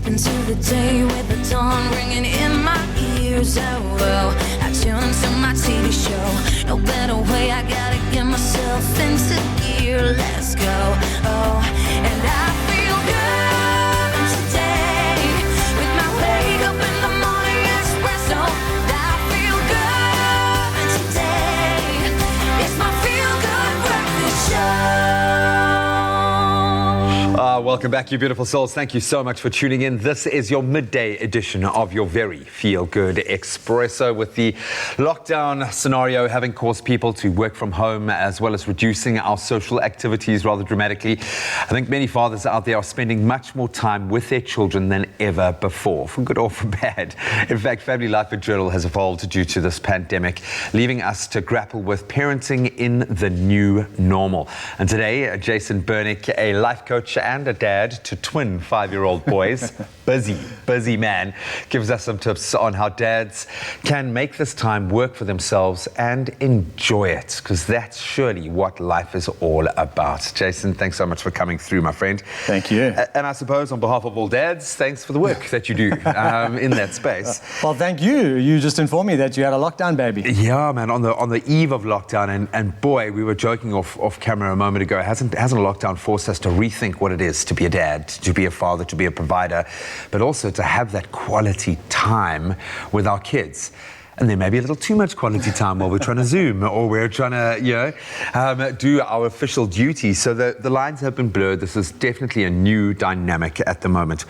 into the day with the dawn ringing in my ears. Oh, well, I tune into my TV show. No better way, I gotta get myself into gear. Let's go. Oh, and I feel good today with my wake up in the morning espresso. I feel good today. It's my feel good breakfast show. Welcome back, you beautiful souls. Thank you so much for tuning in. This is your midday edition of your very feel-good Expresso, with the lockdown scenario having caused people to work from home, as well as reducing our social activities rather dramatically. I think many fathers out there are spending much more time with their children than ever before, for good or for bad. In fact, family life in general has evolved due to this pandemic, leaving us to grapple with parenting in the new normal. And today, Jason Bernick, a life coach and a dad to twin 5-year-old boys, busy man, gives us some tips on how dads can make this time work for themselves and enjoy it, because that's surely what life is all about. Jason, thanks so much for coming through, my friend. Thank you. And I suppose on behalf of all dads, thanks for the work that you do in that space. Well, thank you. You just informed me that you had a lockdown baby. Yeah, man, on the eve of lockdown, and boy, we were joking off camera a moment ago, hasn't lockdown forced us to rethink what it is to be a dad, to be a father, to be a provider, but also to have that quality time with our kids. And there may be a little too much quality time while we're trying to Zoom, or we're trying to, do our official duties. So the lines have been blurred. This is definitely a new dynamic at the moment.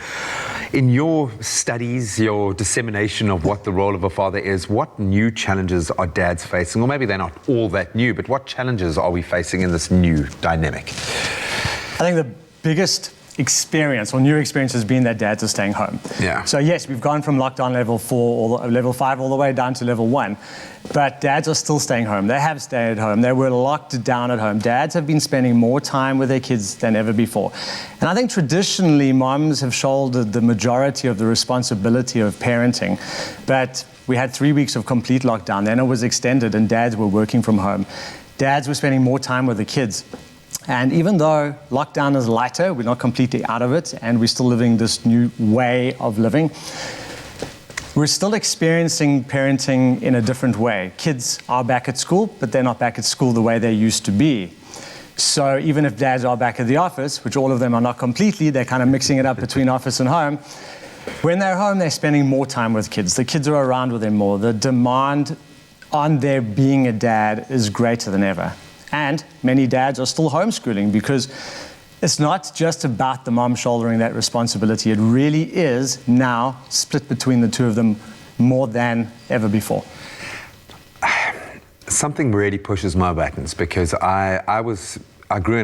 In your studies, your dissemination of what the role of a father is, what new challenges are dads facing? Or maybe they're not all that new, but what challenges are we facing in this new dynamic? I think the biggest experience or new experience has been that dads are staying home. Yeah. So yes, we've gone from lockdown level 4 or level 5 all the way down to level 1, but dads are still staying home. They have stayed at home. They were locked down at home. Dads have been spending more time with their kids than ever before. And I think traditionally moms have shouldered the majority of the responsibility of parenting, but we had 3 weeks of complete lockdown. Then it was extended and dads were working from home. Dads were spending more time with the kids. And even though lockdown is lighter, we're not completely out of it, and we're still living this new way of living, we're still experiencing parenting in a different way. Kids are back at school, but they're not back at school the way they used to be. So even if dads are back at the office, which all of them are not completely, they're kind of mixing it up between office and home. When they're home, they're spending more time with kids. The kids are around with them more. The demand on their being a dad is greater than ever. And many dads are still homeschooling, because it's not just about the mom shouldering that responsibility. It really is now split between the two of them more than ever before. Something really pushes my buttons, because I grew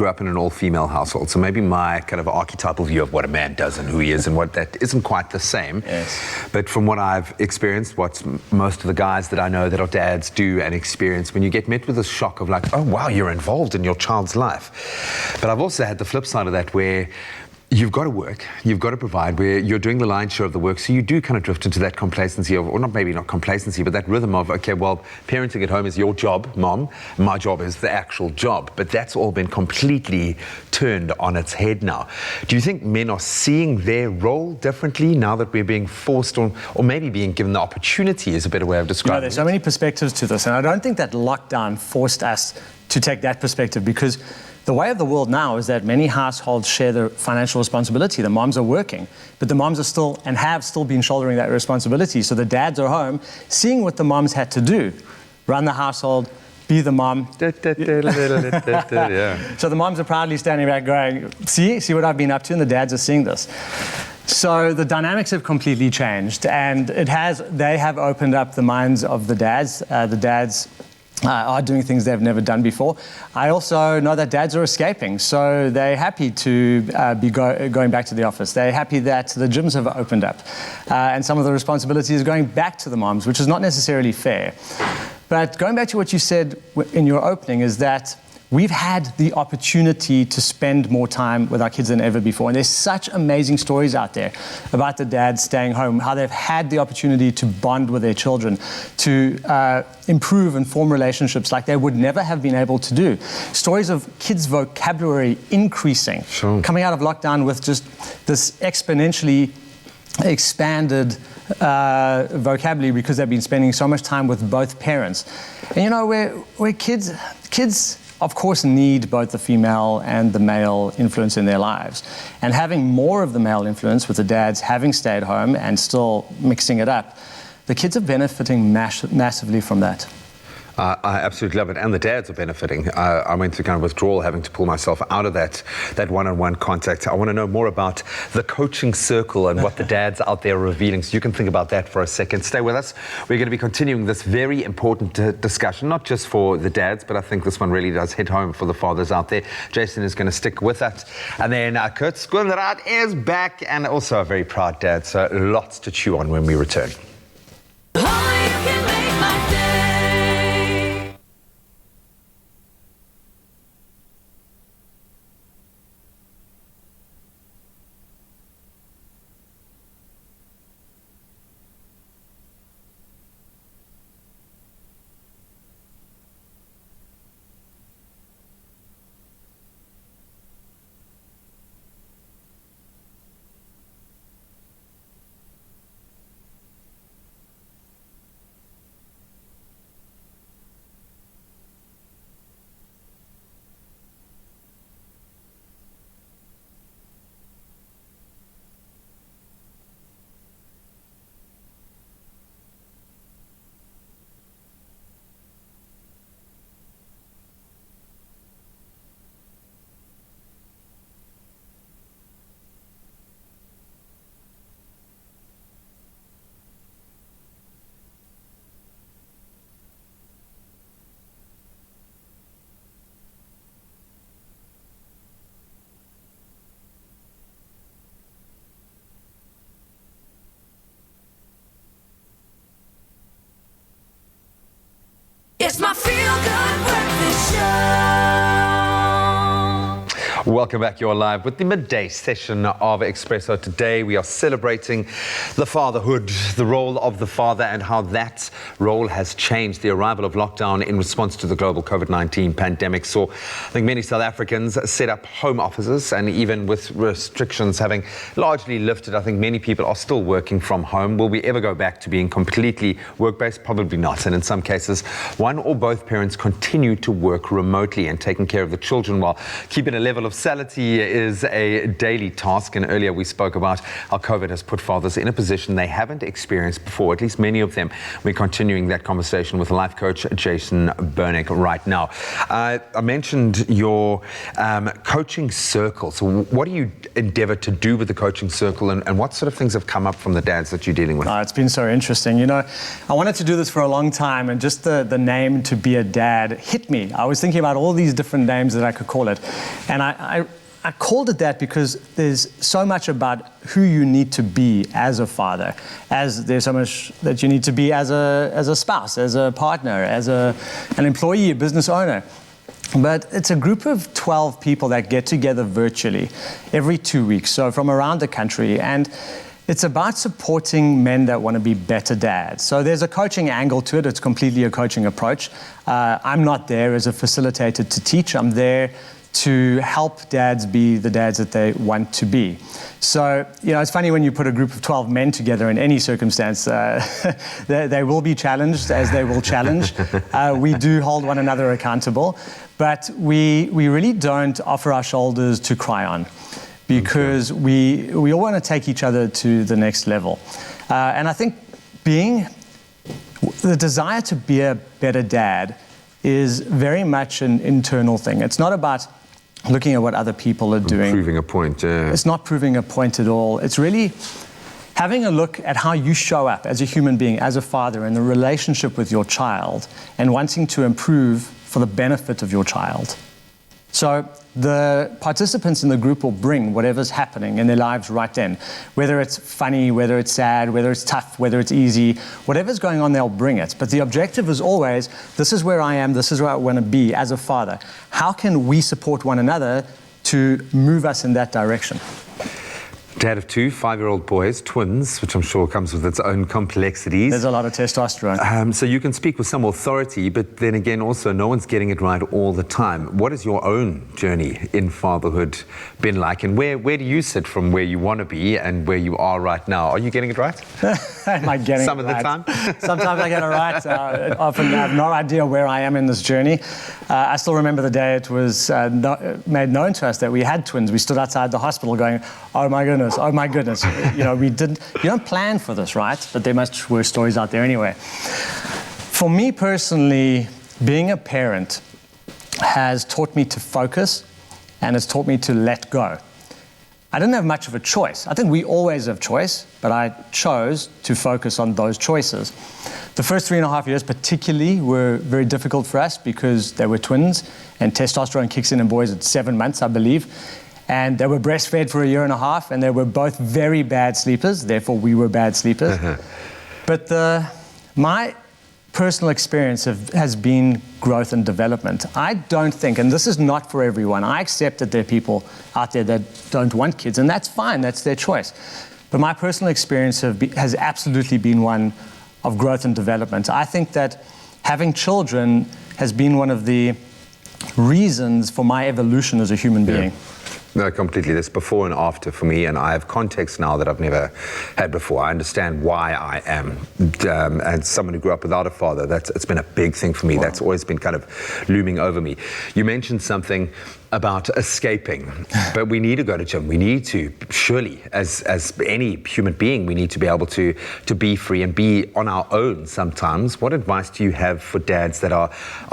up in an all-female household, so maybe my kind of archetypal view of what a man does and who he is and what that isn't quite the same. Yes. But from what I've experienced, what most of the guys that I know that are dads do and experience, when you get met with this shock of like, oh wow, you're involved in your child's life. But I've also had the flip side of that, where you've got to work, you've got to provide, where you're doing the lion's share of the work, so you do kind of drift into that complacency of, or not, maybe not complacency, but that rhythm of, okay, well, parenting at home is your job, mom, my job is the actual job. But that's all been completely turned on its head now. Do you think men are seeing their role differently now that we're being forced on, or maybe being given the opportunity is a better way of describing it? There's so many perspectives to this, and I don't think that lockdown forced us to take that perspective, because the way of the world now is that many households share the financial responsibility. The moms are working, but the moms are still and have still been shouldering that responsibility. So the dads are home, seeing what the moms had to do: run the household, be the mom. Yeah. So the moms are proudly standing back going, see what I've been up to, and the dads are seeing this. So the dynamics have completely changed, and they have opened up the minds of the dads. The dads are doing things they've never done before. I also know that dads are escaping, so they're happy to be going back to the office. They're happy that the gyms have opened up, and some of the responsibility is going back to the moms, which is not necessarily fair. But going back to what you said in your opening, is that we've had the opportunity to spend more time with our kids than ever before. And there's such amazing stories out there about the dads staying home, how they've had the opportunity to bond with their children, to improve and form relationships like they would never have been able to do. Stories of kids' vocabulary increasing, coming out of lockdown with just this exponentially expanded vocabulary because they've been spending so much time with both parents. And you know, where kids of course need both the female and the male influence in their lives. And having more of the male influence with the dads having stayed home and still mixing it up, the kids are benefiting massively from that. I absolutely love it, and the dads are benefiting. I went through kind of withdrawal, having to pull myself out of that one-on-one contact. I want to know more about the coaching circle and what the dads out there are revealing, so you can think about that for a second. Stay with us. We're going to be continuing this very important discussion, not just for the dads, but I think this one really does hit home for the fathers out there. Jason is going to stick with that. And then Kurt Skundrat is back, and also a very proud dad, so lots to chew on when we return. It's my feel-good breakfast show. Welcome back. You're live with the midday session of Expresso. Today we are celebrating the fatherhood, the role of the father, and how that role has changed. The arrival of lockdown in response to the global COVID-19 pandemic saw, I think, many South Africans set up home offices, and even with restrictions having largely lifted, I think many people are still working from home. Will we ever go back to being completely work-based? Probably not. And in some cases, one or both parents continue to work remotely, and taking care of the children while keeping a level of sanity is a daily task. And earlier we spoke about how COVID has put fathers in a position they haven't experienced before, at least many of them. We're continuing that conversation with life coach Jason Bernick right now. I mentioned your coaching circle. So what do you endeavor to do with the coaching circle, and what sort of things have come up from the dads that you're dealing with? It's been so interesting. You know, I wanted to do this for a long time, and just the name To Be a Dad hit me. I was thinking about all these different names that I could call it, and I called it that because there's so much about who you need to be as a father, as there's so much that you need to be as a spouse, as a partner, as an employee, a business owner. But it's a group of 12 people that get together virtually every 2 weeks, so from around the country. And it's about supporting men that want to be better dads. So there's a coaching angle to it. It's completely a coaching approach. I'm not there as a facilitator to teach. I'm there to help dads be the dads that they want to be. So, you know, it's funny when you put a group of 12 men together in any circumstance, they will be challenged as they will challenge. We do hold one another accountable, but we really don't offer our shoulders to cry on, because we all want to take each other to the next level. And I think the desire to be a better dad is very much an internal thing. It's not about looking at what other people are doing. Proving a point, yeah. It's not proving a point at all. It's really having a look at how you show up as a human being, as a father, in the relationship with your child, and wanting to improve for the benefit of your child. So the participants in the group will bring whatever's happening in their lives right then. Whether it's funny, whether it's sad, whether it's tough, whether it's easy, whatever's going on, they'll bring it. But the objective is always, this is where I am, this is where I want to be as a father. How can we support one another to move us in that direction? Dad of two 5-year-old boys, twins, which I'm sure comes with its own complexities. There's a lot of testosterone. So you can speak with some authority, but then again, also, no one's getting it right all the time. What has your own journey in fatherhood been like? And where do you sit from where you want to be and where you are right now? Are you getting it right? Am I getting some it of the right? time? Sometimes I get it right. Often I have no idea where I am in this journey. I still remember the day it was made known to us that we had twins. We stood outside the hospital going, oh my goodness. You know, you don't plan for this, right? But there must were stories out there anyway. For me personally, being a parent has taught me to focus and has taught me to let go. I didn't have much of a choice. I think we always have choice, but I chose to focus on those choices. The first 3.5 years particularly were very difficult for us because they were twins and testosterone kicks in boys at 7 months, I believe. And they were breastfed for 1.5 years, and they were both very bad sleepers. Therefore, we were bad sleepers. But my personal experience has been growth and development. I don't think, and this is not for everyone, I accept that there are people out there that don't want kids, and that's fine, that's their choice. But my personal experience has absolutely been one of growth and development. I think that having children has been one of the reasons for my evolution as a human being. No, completely. There's before and after for me, and I have context now that I've never had before. I understand why I am. And someone who grew up without a father, it's been a big thing for me. Wow. That's always been kind of looming over me. You mentioned something about escaping, but we need to go to gym. We need to, surely, as any human being, we need to be able to be free and be on our own sometimes. What advice do you have for dads that are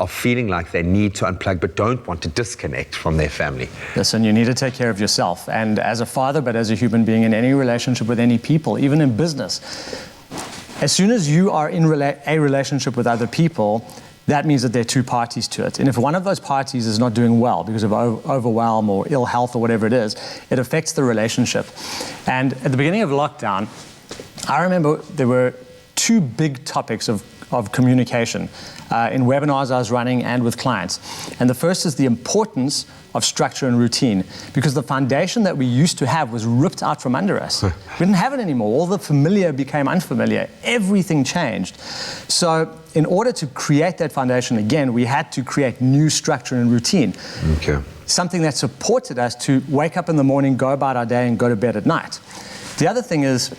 feeling like they need to unplug but don't want to disconnect from their family? Listen, you need to take care of yourself. And as a father, but as a human being in any relationship with any people, even in business, as soon as you are in a relationship with other people, that means that there are two parties to it. And if one of those parties is not doing well because of overwhelm or ill health or whatever it is, it affects the relationship. And at the beginning of lockdown, I remember there were two big topics of communication in webinars I was running and with clients. And the first is the importance of structure and routine, because the foundation that we used to have was ripped out from under us. We didn't have it anymore. All the familiar became unfamiliar. Everything changed. So in order to create that foundation again, we had to create new structure and routine. Okay. Something that supported us to wake up in the morning, go about our day, and go to bed at night. The other thing is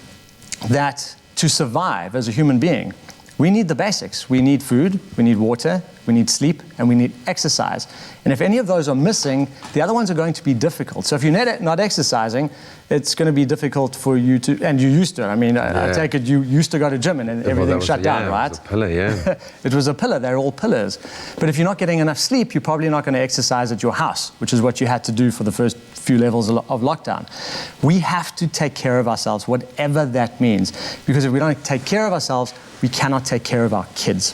that to survive as a human being, we need the basics. We need food, we need water, we need sleep, and we need exercise. And if any of those are missing, the other ones are going to be difficult. So if you're not exercising, it's going to be difficult for you to, and you used to. I mean, I take it you used to go to gym and everything shut down, right? It was a pillar, yeah. It was a pillar. They're all pillars. But if you're not getting enough sleep, you're probably not going to exercise at your house, which is what you had to do for the first few levels of lockdown. We have to take care of ourselves, whatever that means. Because if we don't take care of ourselves, we cannot take care of our kids.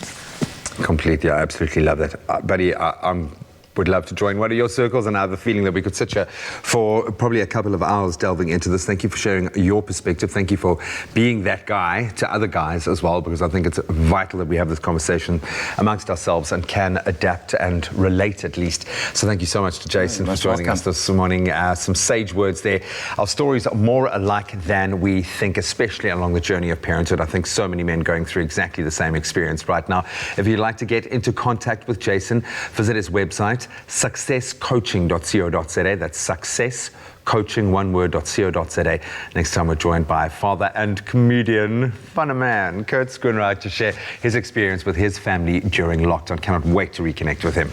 Completely. I absolutely love that. Buddy, I would love to join one of your circles, and I have a feeling that we could sit here for probably a couple of hours delving into this. Thank you for sharing your perspective. Thank you for being that guy to other guys as well, because I think it's vital that we have this conversation amongst ourselves and can adapt and relate at least. So thank you so much to Jason for joining us this morning. Some sage words there. Our stories are more alike than we think, especially along the journey of parenthood. I think so many men going through exactly the same experience right now. If you'd like to get into contact with Jason, visit his website, successcoaching.co.za. That's successcoaching, one word.co.za. Next time we're joined by father and comedian, funner man, Kurt Schoenreich, to share his experience with his family during lockdown. Cannot wait to reconnect with him.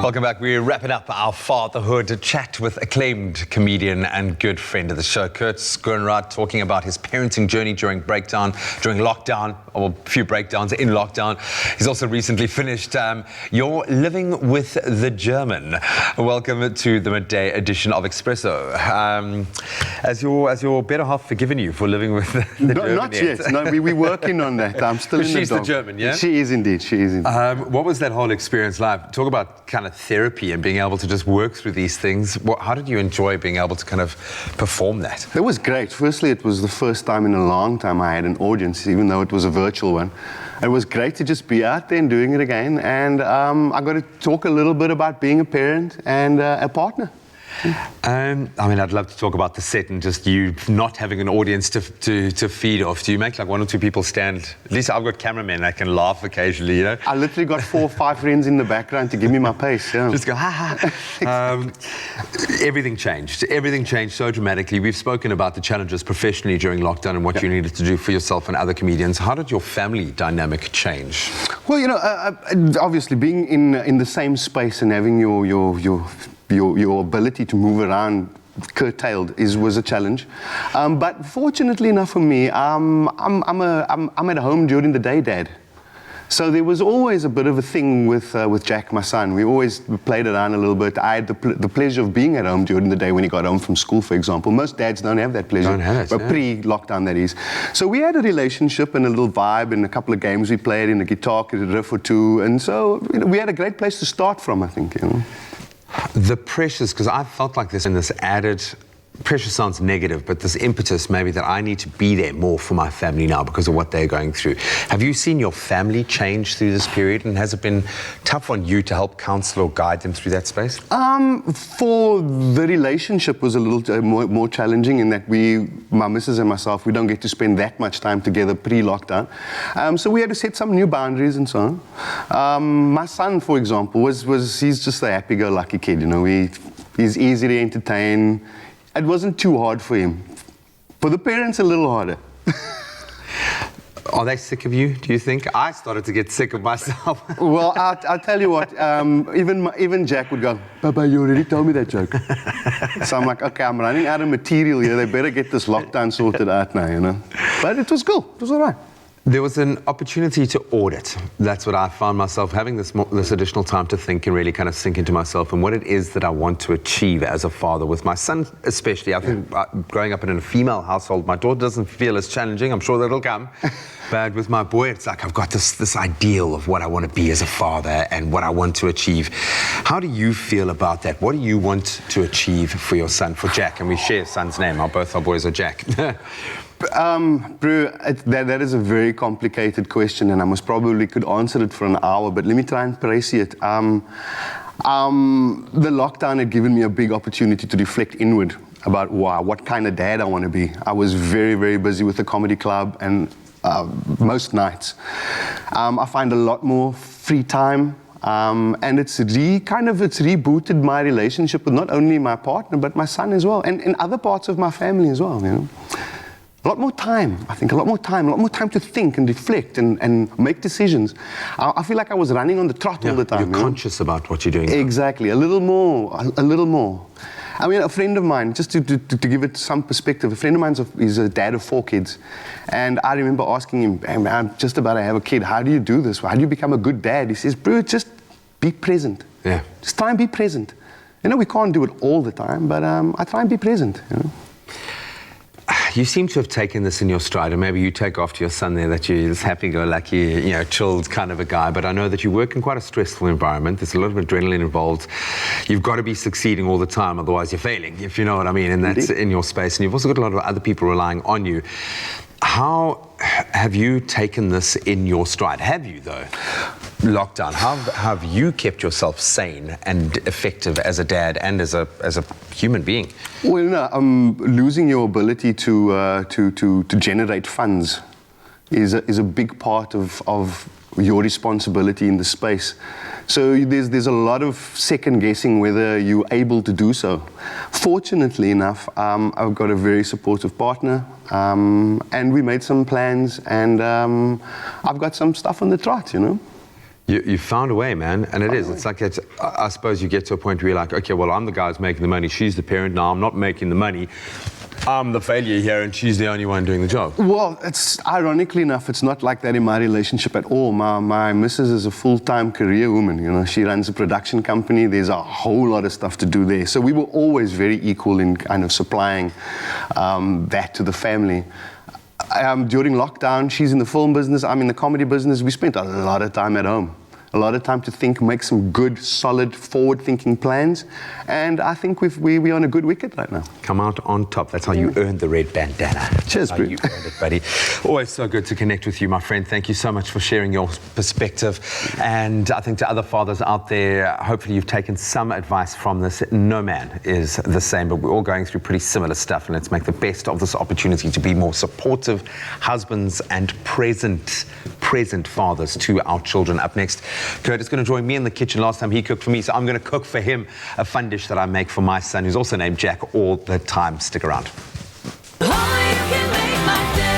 Welcome back. We're wrapping up our fatherhood chat with acclaimed comedian and good friend of the show, Kurt Schoenraad, talking about his parenting journey during lockdown, or a few breakdowns in lockdown. He's also recently finished You're Living with the German. Welcome to the midday edition of Expresso. Has your better half forgiven you for living with the German Not yet. No, we're working on that. I'm still in the She's the German, yeah? She is indeed. What was that whole experience like? Talk about kind of therapy and being able to just work through these things. How did you enjoy being able to kind of perform that? It was great. Firstly, it was the first time in a long time I had an audience, even though it was a virtual one. It was great to just be out there and doing it again. And I got to talk a little bit about being a parent and a partner. I mean, I'd love to talk about the set and just you not having an audience to feed off. Do you make like one or two people stand? At least I've got cameramen that can laugh occasionally, you know? I literally got 4 or 5 friends in the background to give me my pace, yeah. Just go, ha ha. Everything changed. Everything changed so dramatically. We've spoken about the challenges professionally during lockdown and what you needed to do for yourself and other comedians. How did your family dynamic change? Well, you know, obviously being in the same space and having your ability to move around curtailed was a challenge, but fortunately enough for me, I'm at home during the day, Dad. So there was always a bit of a thing with Jack, my son. We always played around a little bit. I had the pleasure of being at home during the day when he got home from school, for example. Most dads don't have that pleasure. Don't have it, but yeah. Pre-lockdown, that is. So we had a relationship and a little vibe and a couple of games we played and a guitar, a riff or two, and so we had a great place to start from, I think. You know. The pressures, because I felt like this in this added, pressure sounds negative, but this impetus maybe that I need to be there more for my family now because of what they're going through. Have you seen your family change through this period, and has it been tough on you to help counsel or guide them through that space? For the relationship was a little more challenging in that my missus and myself, we don't get to spend that much time together pre-lockdown. So we had to set some new boundaries and so on. My son, for example, he's just a happy-go-lucky kid, you know. He's easy to entertain. It wasn't too hard for him. For the parents, a little harder. Are they sick of you, do you think? I started to get sick of myself. Well, I'll tell you what, even Jack would go, Papa, you already told me that joke. So I'm like, okay, I'm running out of material here. They better get this lockdown sorted out now, you know. But it was cool. It was all right. There was an opportunity to audit. That's what I found myself having this additional time to think and really kind of sink into myself and what it is that I want to achieve as a father with my son, especially. I think growing up in a female household, my daughter doesn't feel as challenging. I'm sure that'll come. But with my boy, it's like I've got this ideal of what I want to be as a father and what I want to achieve. How do you feel about that? What do you want to achieve for your son, for Jack? And we share his son's name. Both our boys are Jack. Brew, that is a very complicated question, and I most probably could answer it for an hour, but let me try and praise it. The lockdown had given me a big opportunity to reflect inward about what kind of dad I want to be. I was very, very busy with the comedy club and most nights. I find a lot more free time. And it's rebooted my relationship with not only my partner, but my son as well, and other parts of my family as well, you know. A lot more time, I think, a lot more time to think and reflect and make decisions. I feel like I was running on the trot all the time. You're conscious about what you're doing. Exactly, a little more. I mean, a friend of mine, just to give it some perspective, a friend of mine is a dad of 4 kids. And I remember asking him, hey, man, I'm just about to have a kid. How do you do this? How do you become a good dad? He says, bro, just be present. Yeah. Just try and be present. You know, we can't do it all the time, but I try and be present, you know. You seem to have taken this in your stride, and maybe you take after your son there that you're this happy-go-lucky, you know, chilled kind of a guy, but I know that you work in quite a stressful environment. There's a lot of adrenaline involved. You've got to be succeeding all the time, otherwise you're failing, if you know what I mean, and that's in your space. And you've also got a lot of other people relying on you. How have you taken this in your stride? Have you, though? Lockdown, how have you kept yourself sane and effective as a dad and as a human being? Well, no, losing your ability to generate funds is a big part of your responsibility in the space. So there's a lot of second guessing whether you're able to do so. Fortunately enough, I've got a very supportive partner, and we made some plans, and I've got some stuff on the trot, you know. You found a way, man, and it is. It's like I suppose you get to a point where you're like, okay, well, I'm the guy who's making the money. She's the parent. Now I'm not making the money. I'm the failure here, and she's the only one doing the job. Well, it's ironically enough, it's not like that in my relationship at all. My missus is a full-time career woman. You know, she runs a production company. There's a whole lot of stuff to do there. So we were always very equal in kind of supplying that to the family. During lockdown, she's in the film business, I'm in the comedy business. We spent a lot of time at home. A lot of time to think, make some good, solid, forward-thinking plans. And I think we're on a good wicket right now. Come out on top. That's how you earned the red bandana. Cheers, bro. You earned it, buddy. Always so good to connect with you, my friend. Thank you so much for sharing your perspective. And I think to other fathers out there, hopefully you've taken some advice from this. No man is the same, but we're all going through pretty similar stuff. And let's make the best of this opportunity to be more supportive husbands and present fathers to our children. Up next, Kurt is going to join me in the kitchen. Last time he cooked for me, so I'm going to cook for him a fun dish that I make for my son, who's also named Jack, all the time. Stick around. Only you can make my day.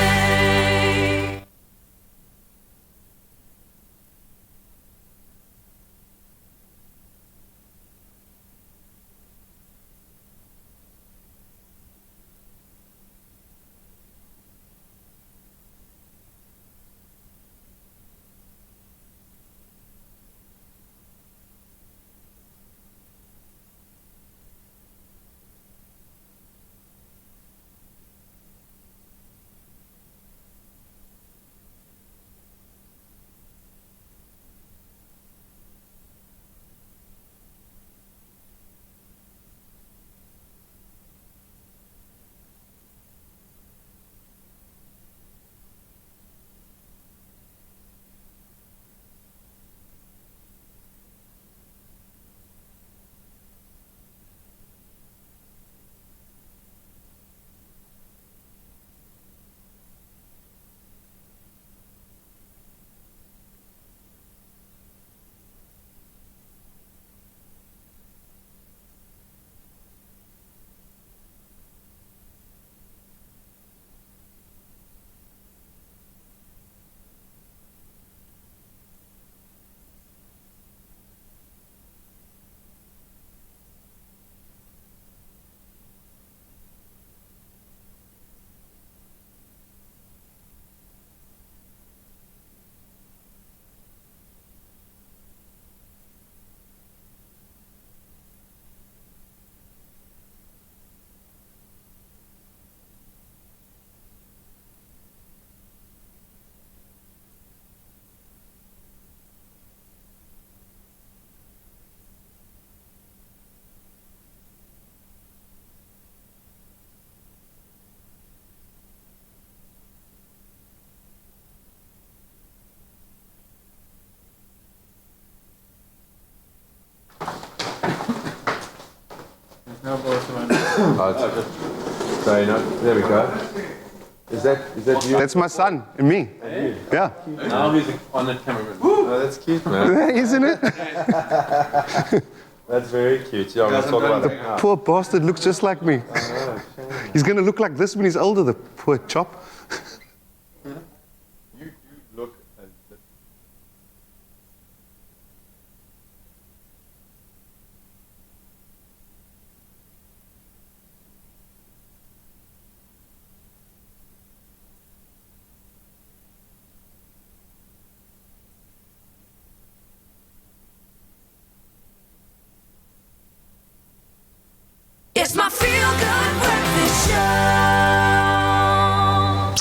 There we go. Is that you? That's my son and me. Yeah. Now he's on the cameraman. Oh, that's cute, man. Isn't it? That's very cute. Yeah, we'll talk about that now. Poor bastard looks just like me. He's going to look like this when he's older, the poor chop. You look at the... It's my feel-good breakfast show.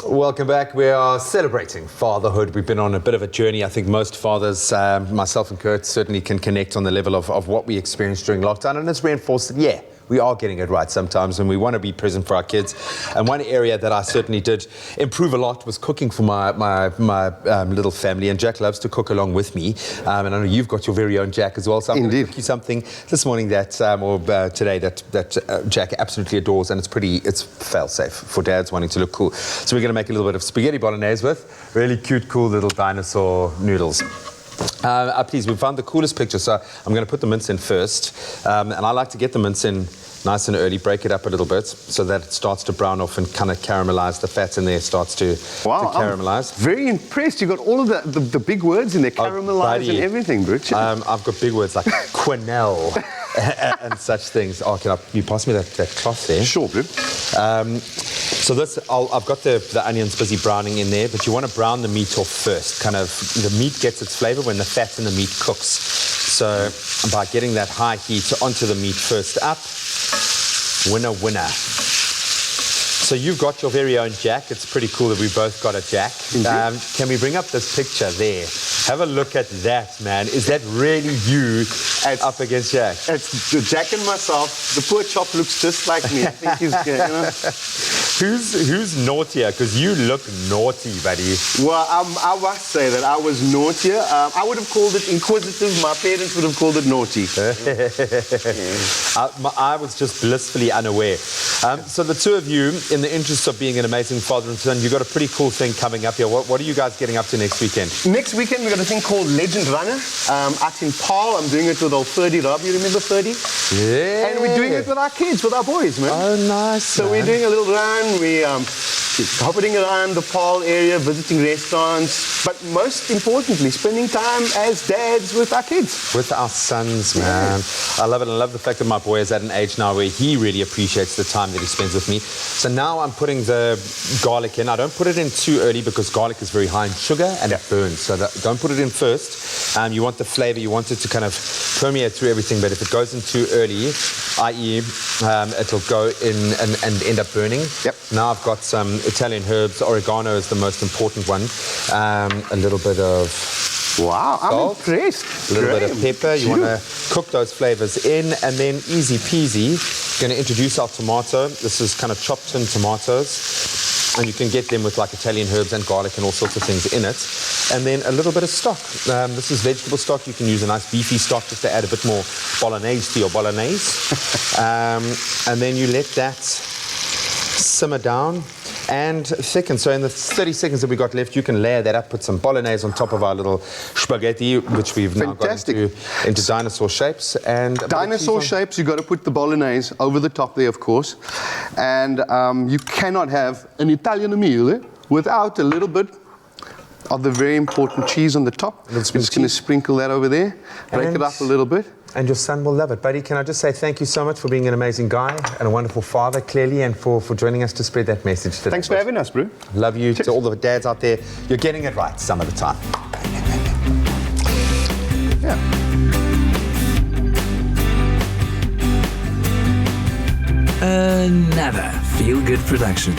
Welcome back. We are celebrating fatherhood. We've been on a bit of a journey. I think most fathers, myself and Kurt, certainly can connect on the level of what we experienced during lockdown. And it's reinforced that, yeah, we are getting it right sometimes and we want to be present for our kids. And one area that I certainly did improve a lot was cooking for my little family. And Jack loves to cook along with me. And I know you've got your very own Jack as well. So I'm going to cook you something this morning today that Jack absolutely adores. And it's fail-safe for dads wanting to look cool. So we're going to make a little bit of spaghetti bolognese with really cute, cool little dinosaur noodles. Please, we found the coolest picture, so I'm going to put the mince in first. And I like to get the mince in nice and early, break it up a little bit so that it starts to brown off and kind of caramelize. The fat in there starts to caramelize. I'm very impressed. You got all of the big words in there, caramelize and everything, Bridge. I've got big words like quenelle and such things. Oh, can you pass me that cloth there? Sure, bro. So this, I've got the onions busy browning in there, but you want to brown the meat off first. Kind of, the meat gets its flavor when the fat in the meat cooks. So by getting that high heat onto the meat first up, winner, winner. So you've got your very own Jack. It's pretty cool that we both got a Jack. Can we bring up this picture there? Have a look at that, man. Is that really you up against Jack? It's the Jack and myself. The poor chop looks just like me. I think he's, you know. Who's naughtier? Because you look naughty, buddy. Well, I must say that I was naughtier. I would have called it inquisitive. My parents would have called it naughty. I was just blissfully unaware. So the two of you, in the interest of being an amazing father and son, you've got a pretty cool thing coming up here. What are you guys getting up to next weekend? Next weekend, we've got a thing called Legend Runner. Out in Paarl. I'm doing it with old Ferdy Rob. You remember Ferdy? Yeah. And we're doing it with our kids, with our boys, man. Oh, nice. So we're doing a little run. We're hopping around the Paarl area, visiting restaurants, but most importantly, spending time as dads with our kids. With our sons, man. I love it. I love the fact that my boy is at an age now where he really appreciates the time that he spends with me. So now I'm putting the garlic in. I don't put it in too early because garlic is very high in sugar and it burns. So don't put it in first. You want the flavor, you want it to kind of permeate through everything, but if it goes in too early, i.e. it'll go in and end up burning. Yep. Now I've got some Italian herbs. Oregano is the most important one. A little bit of Wow, salt, I'm impressed. a little bit of pepper. You want to cook those flavors in, and then easy peasy, going to introduce our tomato. This is kind of chopped in tomatoes, and you can get them with like Italian herbs and garlic and all sorts of things in it. And then a little bit of stock. This is vegetable stock. You can use a nice beefy stock just to add a bit more bolognese to your bolognese. And then you let that simmer down and thicken. So in the 30 seconds that we got left, you can layer that up, put some bolognese on top of our little spaghetti, which we've now got into dinosaur shapes. And dinosaur shapes, you've got to put the bolognese over the top there, of course. And you cannot have an Italian meal without a little bit of the very important cheese on the top. I'm just going to sprinkle that over there, break it up a little bit. And your son will love it. Buddy, can I just say thank you so much for being an amazing guy and a wonderful father, clearly, and for joining us to spread that message today. Thanks for having us, bro. Love you. To all the dads out there, you're getting it right some of the time. Yeah. Another feel-good production.